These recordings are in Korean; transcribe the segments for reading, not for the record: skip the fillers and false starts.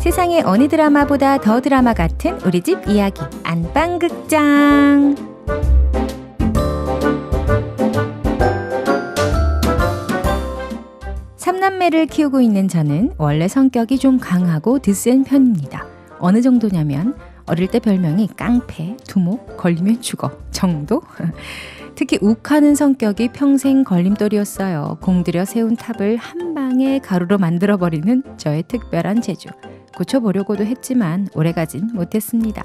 세상의 어느 드라마보다 더 드라마 같은 우리 집 이야기 안방극장. 삼남매를 키우고 있는 저는 원래 성격이 좀 강하고 드센 편입니다. 어느 정도냐면 어릴 때 별명이 깡패, 두목, 걸리면 죽어 정도? 특히 욱하는 성격이 평생 걸림돌이었어요. 공들여 세운 탑을 한 방에 가루로 만들어버리는 저의 특별한 재주. 고쳐보려고도 했지만 오래가진 못했습니다.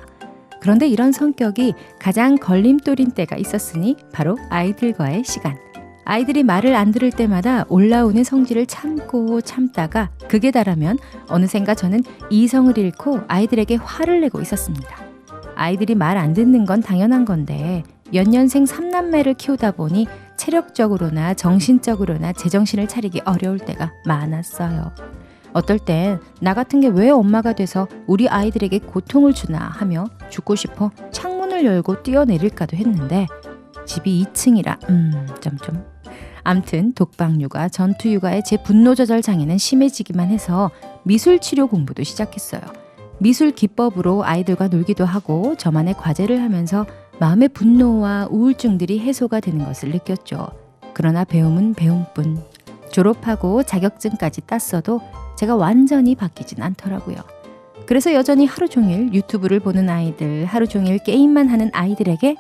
그런데 이런 성격이 가장 걸림돌인 때가 있었으니 바로 아이들과의 시간. 아이들이 말을 안 들을 때마다 올라오는 성질을 참고 참다가 극에 달하면 어느샌가 저는 이성을 잃고 아이들에게 화를 내고 있었습니다. 아이들이 말 안 듣는 건 당연한 건데 연년생 3남매를 키우다 보니 체력적으로나 정신적으로나 제정신을 차리기 어려울 때가 많았어요. 어떨 땐 나 같은 게 왜 엄마가 돼서 우리 아이들에게 고통을 주나 하며 죽고 싶어 창문을 열고 뛰어내릴까도 했는데 집이 2층이라 암튼 독박육아, 전투육아의 제 분노 조절 장애는 심해지기만 해서 미술치료 공부도 시작했어요. 미술 기법으로 아이들과 놀기도 하고 저만의 과제를 하면서 마음의 분노와 우울증들이 해소가 되는 것을 느꼈죠. 그러나 배움은 배움뿐. 졸업하고 자격증까지 땄어도 제가 완전히 바뀌진 않더라고요. 그래서 여전히 하루 종일 유튜브를 보는 아이들, 하루 종일 게임만 하는 아이들에게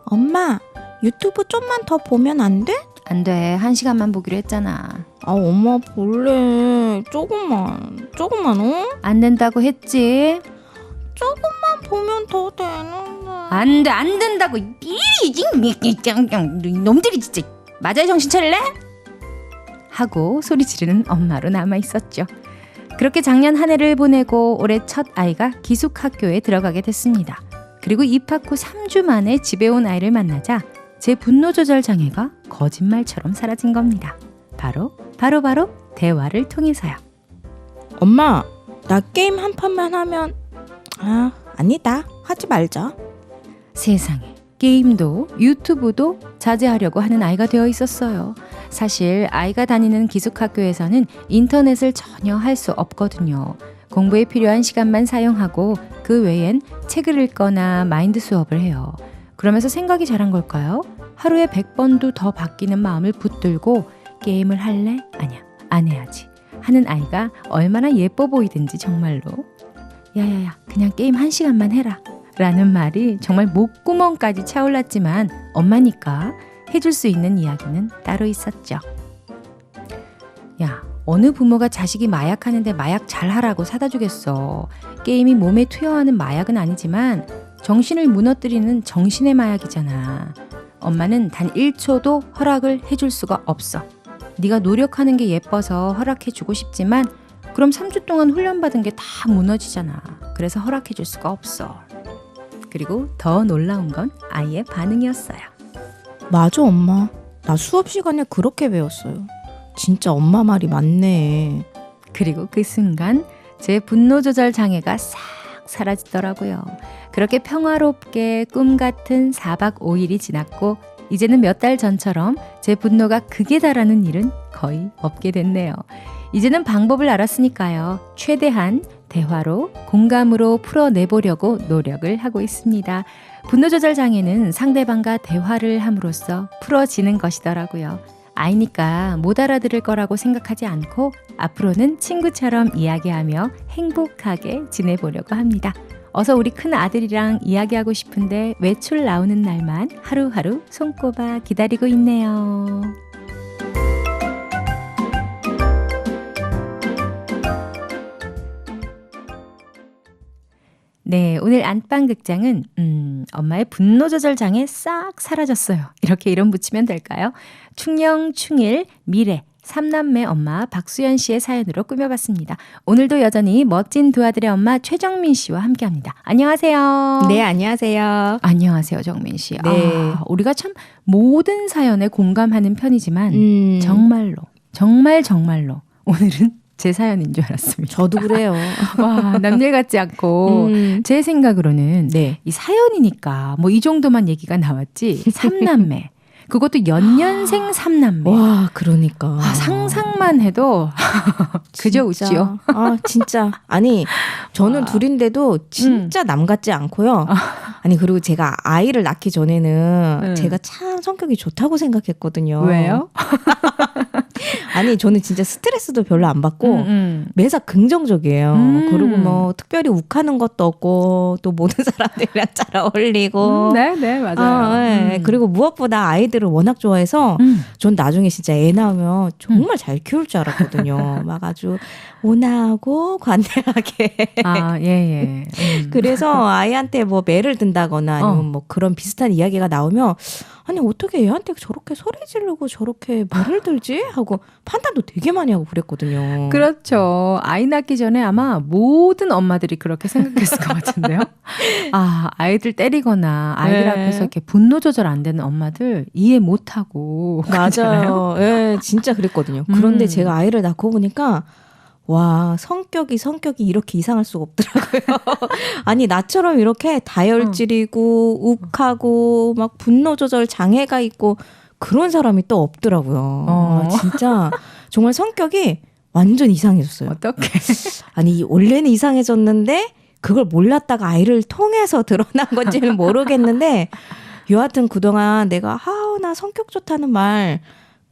엄마, 유튜브 좀만 더 보면 안 돼? 안 돼. 1시간만 보기로 했잖아. 엄마 볼래. 조금만, 어? 안 된다고 했지. 조금만 보면 더 되는데. 안 돼, 안 된다고. 놈들이 진짜. 맞아요, 정신 차릴래? 하고 소리 지르는 엄마로 남아있었죠. 그렇게 작년 한 해를 보내고 올해 첫 아이가 기숙학교에 들어가게 됐습니다. 그리고 입학 후 3주 만에 집에 온 아이를 만나자 제 분노 조절 장애가 거짓말처럼 사라진 겁니다. 바로 대화를 통해서요. 엄마, 나 게임 한 판만 하면 아니다. 하지 말자. 세상에, 게임도 유튜브도 자제하려고 하는 아이가 되어 있었어요. 사실 아이가 다니는 기숙학교에서는 인터넷을 전혀 할 수 없거든요. 공부에 필요한 시간만 사용하고 그 외엔 책을 읽거나 마인드 수업을 해요. 그러면서 생각이 자란 걸까요? 하루에 100번도 더 바뀌는 마음을 붙들고 게임을 할래? 아니야, 안 해야지 하는 아이가 얼마나 예뻐 보이든지 정말로. 야야야, 그냥 게임 1시간만 해라 라는 말이 정말 목구멍까지 차올랐지만 엄마니까 해줄 수 있는 이야기는 따로 있었죠. 야, 어느 부모가 자식이 마약하는데 마약 잘하라고 사다 주겠어. 게임이 몸에 투여하는 마약은 아니지만 정신을 무너뜨리는 정신의 마약이잖아. 엄마는 단 1초도 허락을 해줄 수가 없어. 네가 노력하는 게 예뻐서 허락해주고 싶지만 그럼 3주 동안 훈련받은 게 다 무너지잖아. 그래서 허락해줄 수가 없어. 그리고 더 놀라운 건 아이의 반응이었어요. 맞아, 엄마. 나 수업 시간에 그렇게 배웠어요. 진짜 엄마 말이 맞네. 그리고 그 순간 제 분노 조절 장애가 싹 사라지더라고요. 그렇게 평화롭게 꿈 같은 4박 5일이 지났고 이제는 몇 달 전처럼 제 분노가 극에 달하는 일은 거의 없게 됐네요. 이제는 방법을 알았으니까요. 최대한 대화로, 공감으로 풀어내보려고 노력을 하고 있습니다. 분노 조절 장애는 상대방과 대화를 함으로써 풀어지는 것이더라고요. 아이니까 못 알아들을 거라고 생각하지 않고 앞으로는 친구처럼 이야기하며 행복하게 지내보려고 합니다. 어서 우리 큰 아들이랑 이야기하고 싶은데 외출 나오는 날만 하루하루 손꼽아 기다리고 있네요. 네, 오늘 안방극장은 엄마의 분노 조절 장애 싹 사라졌어요. 이렇게 이름 붙이면 될까요? 충령, 충일, 미래, 3남매 엄마 박수연 씨의 사연으로 꾸며봤습니다. 오늘도 여전히 멋진 두 아들의 엄마 최정민 씨와 함께합니다. 안녕하세요. 네, 안녕하세요. 안녕하세요, 정민 씨. 네. 우리가 참 모든 사연에 공감하는 편이지만 정말로 오늘은 제 사연인 줄 알았습니다. 저도 그래요. 와, 남일 같지 않고 제 생각으로는 네. 이 사연이니까 뭐 이 정도만 얘기가 나왔지 3남매 그것도 연년생 3남매. 와, 그러니까. 상상만 해도 그저 진짜. 웃지요. 아 진짜 아니 저는 와. 둘인데도 진짜 남 같지 않고요. 아니 그리고 제가 아이를 낳기 전에는 제가 참 성격이 좋다고 생각했거든요. 왜요? 아니 저는 진짜 스트레스도 별로 안 받고 매사 긍정적이에요. 그리고 뭐 특별히 욱하는 것도 없고 또 모든 사람들이랑 잘 어울리고. 네, 맞아요. 네. 그리고 무엇보다 아이들을 워낙 좋아해서 전 나중에 진짜 애 낳으면 정말 잘 키울 줄 알았거든요. 막 아주 온화하고 관대하게. 아, 예. 그래서 아이한테 뭐 매를 든다거나 아니면 뭐 그런 비슷한 이야기가 나오면 아니 어떻게 얘한테 저렇게 소리 지르고 저렇게 매를 들지? 하고 판단도 되게 많이 하고 그랬거든요. 그렇죠. 아이 낳기 전에 아마 모든 엄마들이 그렇게 생각했을 것 같은데요. 아, 아이들 때리거나 아이들 네. 앞에서 이렇게 분노 조절 안 되는 엄마들 이해 못하고. 맞아요. 예, 네, 진짜 그랬거든요. 그런데 제가 아이를 낳고 보니까 와, 성격이 이렇게 이상할 수가 없더라고요. 아니, 나처럼 이렇게 다혈질이고, 욱하고, 막 분노 조절 장애가 있고, 그런 사람이 또 없더라고요. 아, 진짜, 정말 성격이 완전 이상해졌어요. 어떡해. 아니, 원래는 이상해졌는데, 그걸 몰랐다가 아이를 통해서 드러난 건지는 모르겠는데, 여하튼 그동안 내가, 나 성격 좋다는 말,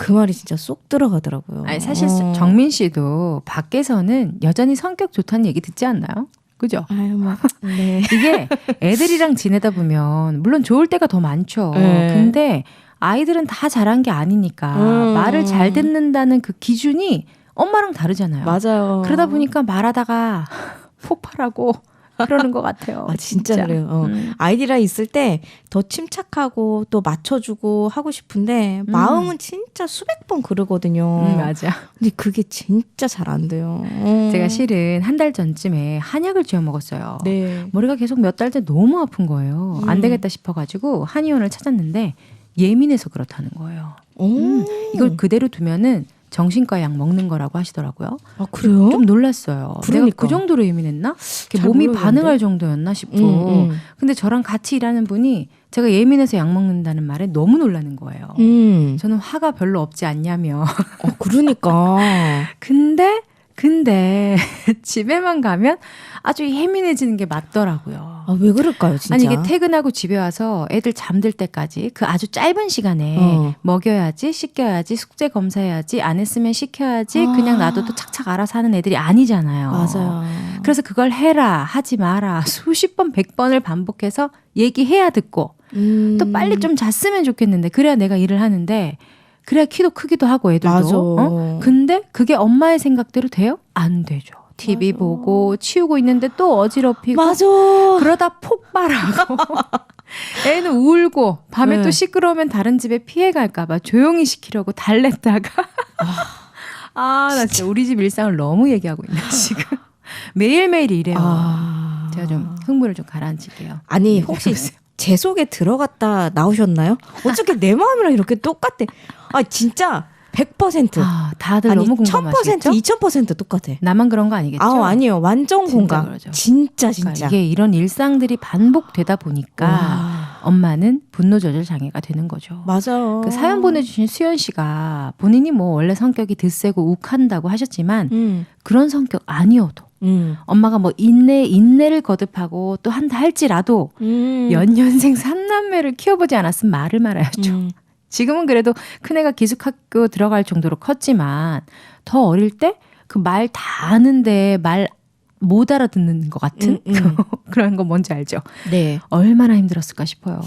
그 말이 진짜 쏙 들어가더라고요. 아니, 사실 정민 씨도 밖에서는 여전히 성격 좋다는 얘기 듣지 않나요? 그죠? 아유, 뭐, 네. 이게 애들이랑 지내다 보면 물론 좋을 때가 더 많죠. 네. 근데 아이들은 다 잘한 게 아니니까 말을 잘 듣는다는 그 기준이 엄마랑 다르잖아요. 맞아요. 그러다 보니까 말하다가 폭발하고 그러는 것 같아요. 아, 진짜 그래요. 아이들이랑 있을 때 더 침착하고 또 맞춰주고 하고 싶은데 마음은 진짜 수백 번 그러거든요. 맞아. 근데 그게 진짜 잘 안 돼요. 제가 실은 한 달 전쯤에 한약을 지어 먹었어요. 네. 머리가 계속 몇 달째 너무 아픈 거예요. 안 되겠다 싶어가지고 한의원을 찾았는데 예민해서 그렇다는 거예요. 이걸 그대로 두면은 정신과 약 먹는 거라고 하시더라고요. 아, 그래요? 좀 놀랐어요. 그러니까. 내가 그 정도로 예민했나? 몸이 모르겠는데? 반응할 정도였나 싶고. 근데 저랑 같이 일하는 분이 제가 예민해서 약 먹는다는 말에 너무 놀라는 거예요. 저는 화가 별로 없지 않냐며. 그러니까. 근데 집에만 가면 아주 예민해지는 게 맞더라고요. 아, 왜 그럴까요, 진짜? 아니 이게 퇴근하고 집에 와서 애들 잠들 때까지 그 아주 짧은 시간에 먹여야지, 씻겨야지, 숙제 검사해야지, 안 했으면 시켜야지, 그냥 놔둬도 착착 알아서 하는 애들이 아니잖아요. 맞아요. 그래서 그걸 해라, 하지 마라 수십 번, 100번을 반복해서 얘기해야 듣고 또 빨리 좀 잤으면 좋겠는데 그래야 내가 일을 하는데 그래야 키도 크기도 하고 애들도. 맞아. 근데 그게 엄마의 생각대로 돼요? 안 되죠. TV 맞아. 보고 치우고 있는데 또 어지럽히고 맞아. 그러다 폭발하고 애는 울고 밤에 네. 또 시끄러우면 다른 집에 피해 갈까 봐 조용히 시키려고 달랬다가 나 진짜 우리 집 일상을 너무 얘기하고 있네 지금. 매일매일 이래요. 제가 좀 흥분을 좀 가라앉힐게요. 아니 혹시 제 속에 들어갔다 나오셨나요? 어떻게 내 마음이랑 이렇게 똑같대? 아 진짜 100%. 다들 너무 궁금하시겠죠? 1000%, 2000% 똑같아. 나만 그런 거 아니겠죠? 아니요. 완전 공감. 그러죠. 진짜. 그러니까 이게 이런 일상들이 반복되다 보니까 엄마는 분노 조절 장애가 되는 거죠. 맞아요. 그 사연 보내주신 수연 씨가 본인이 뭐 원래 성격이 드세고 욱한다고 하셨지만 그런 성격 아니어도 엄마가 뭐 인내를 거듭하고 또 한다 할지라도 연년생 3남매를 키워보지 않았으면 말을 말아야죠. 지금은 그래도 큰애가 기숙학교 들어갈 정도로 컸지만 더 어릴 때 그 말 다 아는데 말 못 알아듣는 것 같은 그런 거 뭔지 알죠? 네. 얼마나 힘들었을까 싶어요.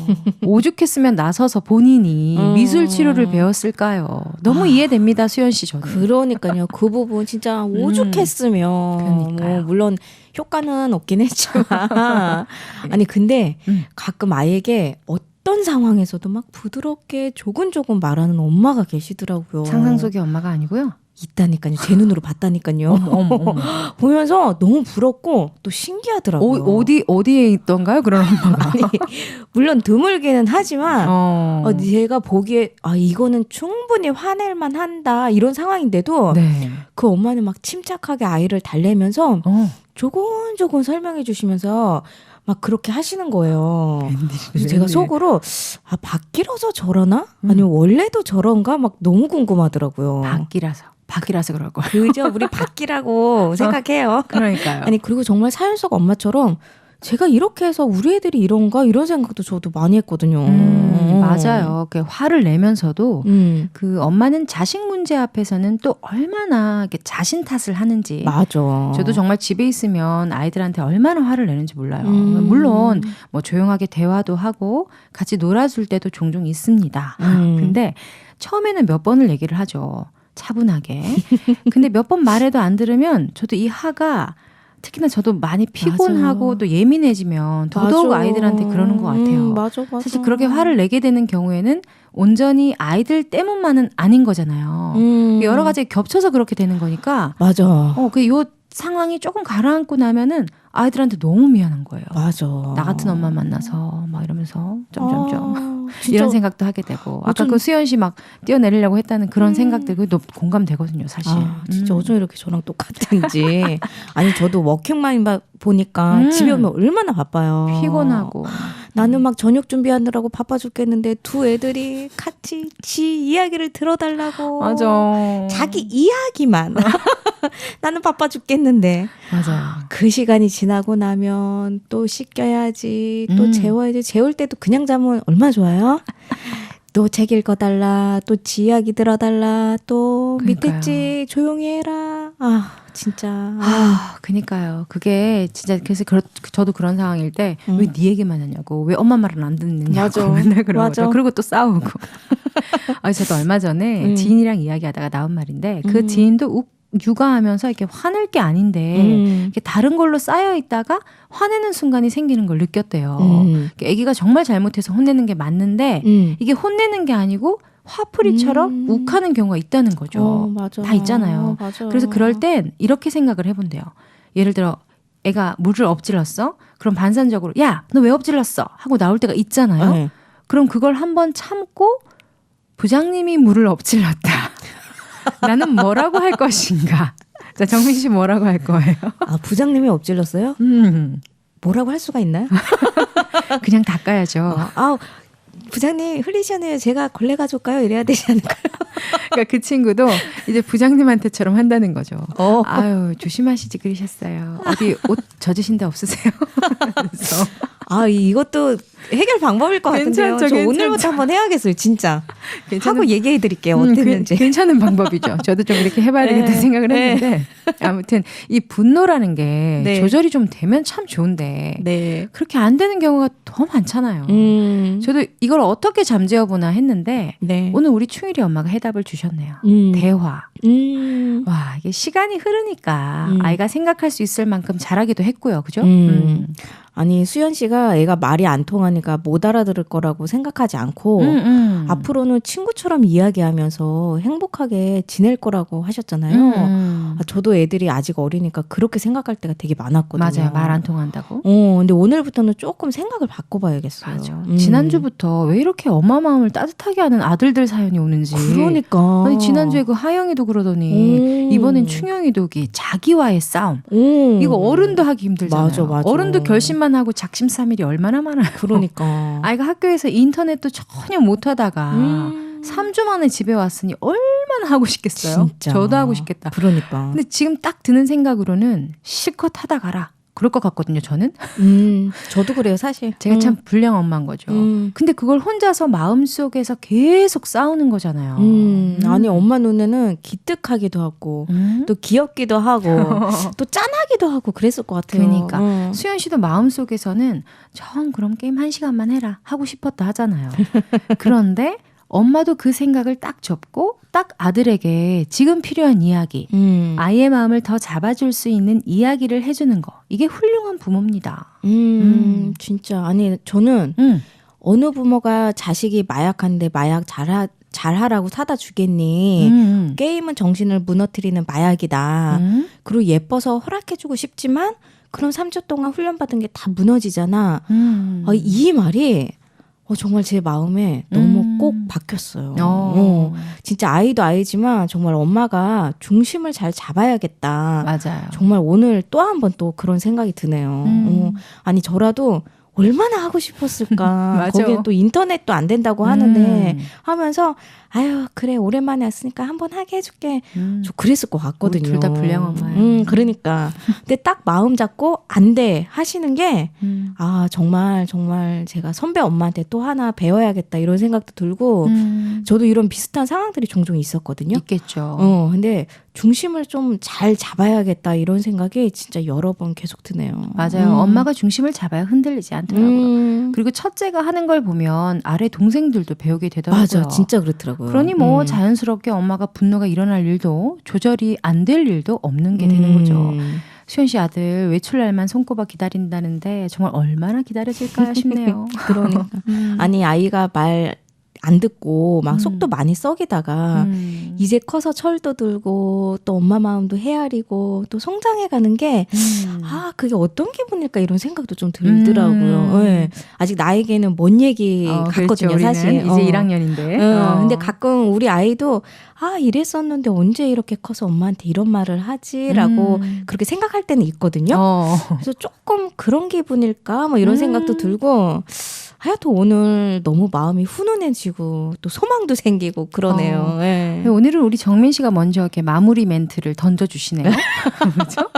오죽했으면 나서서 본인이 미술 치료를 배웠을까요? 너무 이해됩니다, 수연 씨 저는. 그러니까요. 그 부분 진짜 오죽했으면 그러니까요. 물론 효과는 없긴 했지만 아니 근데 가끔 아이에게 어떤 상황에서도 막 부드럽게 조근조근 말하는 엄마가 계시더라고요. 상상 속의 엄마가 아니고요. 있다니까요. 제 눈으로 봤다니까요. 어머. 보면서 너무 부럽고 또 신기하더라고요. 어디에 있던가요? 그런 엄마가. 아니, 물론 드물기는 하지만 제가 보기에 이거는 충분히 화낼만 한다 이런 상황인데도 네. 그 엄마는 막 침착하게 아이를 달래면서 조곤조곤 설명해 주시면서 막 그렇게 하시는 거예요. 그래서 제가 속으로 바뀌라서 저러나? 아니면 원래도 저런가? 막 너무 궁금하더라고요. 바뀌라서. 밖이라서 그럴 거예요. 그죠? 우리 밖이라고 생각해요. 그러니까요. 아니 그리고 정말 사연 속 엄마처럼 제가 이렇게 해서 우리 애들이 이런가 이런 생각도 저도 많이 했거든요. 맞아요. 화를 내면서도 그 엄마는 자식 문제 앞에서는 또 얼마나 자신 탓을 하는지. 맞아. 저도 정말 집에 있으면 아이들한테 얼마나 화를 내는지 몰라요. 물론 뭐 조용하게 대화도 하고 같이 놀아줄 때도 종종 있습니다. 근데 처음에는 몇 번을 얘기를 하죠. 차분하게. 근데 몇 번 말해도 안 들으면 저도 이 화가 특히나 저도 많이 피곤하고 맞아. 또 예민해지면 더더욱 맞아. 아이들한테 그러는 것 같아요. 맞아. 사실 그렇게 화를 내게 되는 경우에는 온전히 아이들 때문만은 아닌 거잖아요. 여러 가지 겹쳐서 그렇게 되는 거니까. 맞아. 요 상황이 조금 가라앉고 나면은 아이들한테 너무 미안한 거예요. 맞아. 나 같은 엄마 만나서 막 이러면서 점점점 진짜 이런 생각도 하게 되고 아까 그 수연 씨 막 뛰어내리려고 했다는 그런 생각들 그거 공감되거든요, 사실. 진짜 어쩜 이렇게 저랑 똑같은지. 아니 저도 워킹맘 보니까 집에 오면 얼마나 바빠요. 피곤하고. 나는 막 저녁 준비하느라고 바빠 죽겠는데 두 애들이 같이 지 이야기를 들어달라고. 맞아. 자기 이야기만. 나는 바빠 죽겠는데. 맞아요. 그 시간이 지나고 나면 또 씻겨야지, 또 재워야지. 재울 때도 그냥 자면 얼마나 좋아요? 또 책 읽어달라, 또 지 이야기 들어달라, 또 그러니까요. 밑에 지 조용히 해라. 진짜. 그니까요. 그게 진짜 그래서 저도 그런 상황일 때 왜 네 얘기만 하냐고, 왜 엄마 말은 안 듣느냐고 맞아. 맨날 그러고 맞아. 그리고 또 싸우고. 저도 얼마 전에 지인이랑 이야기하다가 나온 말인데 그 지인도 육아하면서 이렇게 화낼 게 아닌데 이렇게 다른 걸로 쌓여 있다가 화내는 순간이 생기는 걸 느꼈대요. 아기가 정말 잘못해서 혼내는 게 맞는데 이게 혼내는 게 아니고 화풀이처럼 욱하는 경우가 있다는 거죠. 맞아. 다 있잖아요. 맞아. 그래서 그럴 땐 이렇게 생각을 해본대요. 예를 들어 애가 물을 엎질렀어? 그럼 반사적으로 야, 너 왜 엎질렀어? 하고 나올 때가 있잖아요. 네. 그럼 그걸 한번 참고 부장님이 물을 엎질렀다. 나는 뭐라고 할 것인가? 자, 정민 씨 뭐라고 할 거예요? 부장님이 엎질렀어요? 뭐라고 할 수가 있나요? 그냥 닦아야죠. 부장님 흘리셨네요. 제가 걸레 가져올까요? 이래야 되지 않을까요? 그러니까 그 친구도 이제 부장님한테처럼 한다는 거죠. 아유, 조심하시지 그러셨어요. 어디 옷 젖으신 데 없으세요? 그래서 이것도 해결 방법일 것 같은데요. 저 오늘부터 한번 해야겠어요. 진짜. 하고 얘기해 드릴게요. 어땠는지. 괜찮은 방법이죠. 저도 좀 이렇게 해봐야 되겠다 생각을 했는데 아무튼 이 분노라는 게 조절이 좀 되면 참 좋은데 그렇게 안 되는 경우가 더 많잖아요. 저도 이걸 어떻게 잠재워보나 했는데 오늘 우리 충일이 엄마가 해답을 주셨네요. 대화. 와, 이게 시간이 흐르니까 아이가 생각할 수 있을 만큼 잘하기도 했고요. 그죠? 아니 수연 씨가 애가 말이 안 통하니까 못 알아들을 거라고 생각하지 않고 앞으로는 친구처럼 이야기하면서 행복하게 지낼 거라고 하셨잖아요. 저도 애들이 아직 어리니까 그렇게 생각할 때가 되게 많았거든요. 맞아요. 말 안 통한다고. 근데 오늘부터는 조금 생각을 바꿔봐야겠어요. 맞아. 지난주부터 왜 이렇게 엄마 마음을 따뜻하게 하는 아들들 사연이 오는지. 그러니까. 아니 지난주에 그 하영이도 그러더니 이번엔 충영이도 자기와의 싸움. 이거 어른도 하기 힘들잖아요. 맞아. 어른도 결심만 하고 작심삼일이 얼마나 많아요. 그러니까. 아이가 학교에서 인터넷도 전혀 못하다가 3주 만에 집에 왔으니 얼마나 하고 싶겠어요. 진짜. 저도 하고 싶겠다. 그러니까. 근데 지금 딱 드는 생각으로는 실컷 하다 가라. 그럴 것 같거든요, 저는. 저도 그래요, 사실. 제가 참 불량 엄마인 거죠. 근데 그걸 혼자서 마음속에서 계속 싸우는 거잖아요. 아니, 엄마 눈에는 기특하기도 하고, 또 귀엽기도 하고, 또 짠하기도 하고 그랬을 것 같아요. 그러니까. 수연 씨도 마음속에서는 그럼 게임 1시간만 해라 하고 싶었다 하잖아요. 그런데 엄마도 그 생각을 딱 접고 딱 아들에게 지금 필요한 이야기, 아이의 마음을 더 잡아줄 수 있는 이야기를 해주는 거. 이게 훌륭한 부모입니다. 진짜. 아니, 저는 어느 부모가 자식이 마약한데 마약 잘하라고 사다 주겠니? 게임은 정신을 무너뜨리는 마약이다. 그리고 예뻐서 허락해주고 싶지만 그런 3주 동안 훈련받은 게 다 무너지잖아. 이 말이 정말 제 마음에 너무 꼭 박혔어요. 진짜 아이도 아이지만 정말 엄마가 중심을 잘 잡아야겠다. 맞아요. 정말 오늘 또 한 번 또 그런 생각이 드네요. 아니 저라도 얼마나 하고 싶었을까. 맞아. 거기에 또 인터넷도 안 된다고 하는데 하면서 아유 그래 오랜만에 왔으니까 한번 하게 해줄게. 저 그랬을 것 같거든요. 둘 다 불량 엄마예요. 그러니까. 근데 딱 마음 잡고 안 돼 하시는 게 아 정말 제가 선배 엄마한테 또 하나 배워야겠다 이런 생각도 들고 저도 이런 비슷한 상황들이 종종 있었거든요. 있겠죠. 근데 중심을 좀 잘 잡아야겠다 이런 생각이 진짜 여러 번 계속 드네요. 맞아요. 엄마가 중심을 잡아야 흔들리지 않더라고요. 그리고 첫째가 하는 걸 보면 아래 동생들도 배우게 되더라고요. 맞아, 진짜 그렇더라고요. 그러니 뭐 자연스럽게 엄마가 분노가 일어날 일도 조절이 안 될 일도 없는 게 되는 거죠. 수현 씨 아들 외출 날만 손꼽아 기다린다는데 정말 얼마나 기다려질까 싶네요. 그러니까. 아니 아이가 말 안 듣고 막 속도 많이 썩이다가 이제 커서 철도 들고 또 엄마 마음도 헤아리고 또 성장해가는 게 아 그게 어떤 기분일까 이런 생각도 좀 들더라고요. 네. 아직 나에게는 먼 얘기 같거든요. 그렇죠, 사실 이제 1학년인데. 근데 가끔 우리 아이도 아 이랬었는데 언제 이렇게 커서 엄마한테 이런 말을 하지라고 그렇게 생각할 때는 있거든요. 그래서 조금 그런 기분일까 뭐 이런 생각도 들고 하여튼 오늘 너무 마음이 훈훈해지고 또 소망도 생기고 그러네요. 네. 오늘은 우리 정민 씨가 먼저 이렇게 마무리 멘트를 던져주시네요. 그렇죠?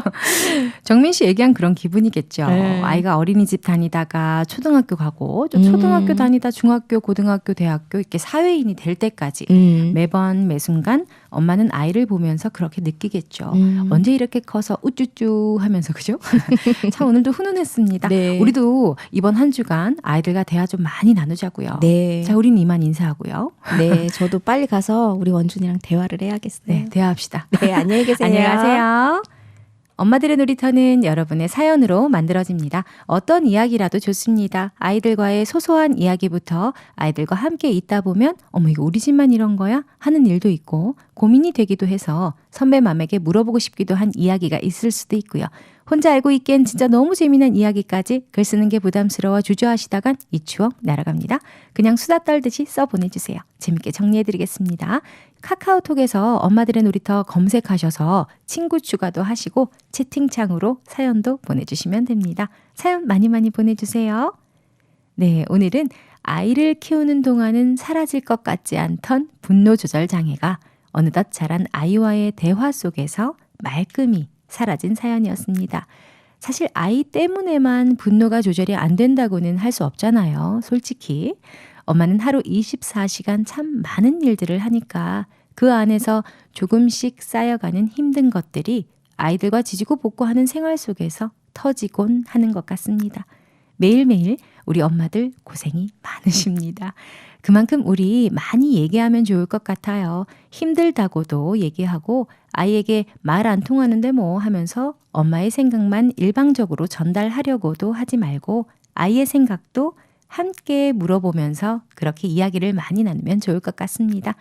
정민 씨 얘기한 그런 기분이겠죠. 네. 아이가 어린이집 다니다가 초등학교 가고 또 초등학교 다니다 중학교, 고등학교, 대학교 이렇게 사회인이 될 때까지 매번 매순간 엄마는 아이를 보면서 그렇게 느끼겠죠. 언제 이렇게 커서 우쭈쭈 하면서 그죠? 참 오늘도 훈훈했습니다. 네. 우리도 이번 한 주간 아이들과 대화 좀 많이 나누자고요. 네. 자, 우린 이만 인사하고요. 네, 저도 빨리 가서 우리 원준이랑 대화를 해야겠어요. 네, 대화합시다. 네, 안녕히 계세요. 안녕히 가세요. 엄마들의 놀이터는 여러분의 사연으로 만들어집니다. 어떤 이야기라도 좋습니다. 아이들과의 소소한 이야기부터 아이들과 함께 있다 보면 어머 이거 우리 집만 이런 거야? 하는 일도 있고 고민이 되기도 해서 선배맘에게 물어보고 싶기도 한 이야기가 있을 수도 있고요. 혼자 알고 있기엔 진짜 너무 재미난 이야기까지 글 쓰는 게 부담스러워 주저하시다간 이 추억 날아갑니다. 그냥 수다 떨듯이 써보내주세요. 재밌게 정리해드리겠습니다. 카카오톡에서 엄마들의 놀이터 검색하셔서 친구 추가도 하시고 채팅창으로 사연도 보내주시면 됩니다. 사연 많이 보내주세요. 네, 오늘은 아이를 키우는 동안은 사라질 것 같지 않던 분노 조절 장애가 어느덧 자란 아이와의 대화 속에서 말끔히 사라진 사연이었습니다. 사실 아이 때문에만 분노가 조절이 안 된다고는 할 수 없잖아요. 솔직히. 엄마는 하루 24시간 참 많은 일들을 하니까 그 안에서 조금씩 쌓여가는 힘든 것들이 아이들과 지지고 볶고하는 생활 속에서 터지곤 하는 것 같습니다. 매일매일 우리 엄마들 고생이 많으십니다. 그만큼 우리 많이 얘기하면 좋을 것 같아요. 힘들다고도 얘기하고 아이에게 말 안 통하는데 뭐 하면서 엄마의 생각만 일방적으로 전달하려고도 하지 말고 아이의 생각도 함께 물어보면서 그렇게 이야기를 많이 나누면 좋을 것 같습니다.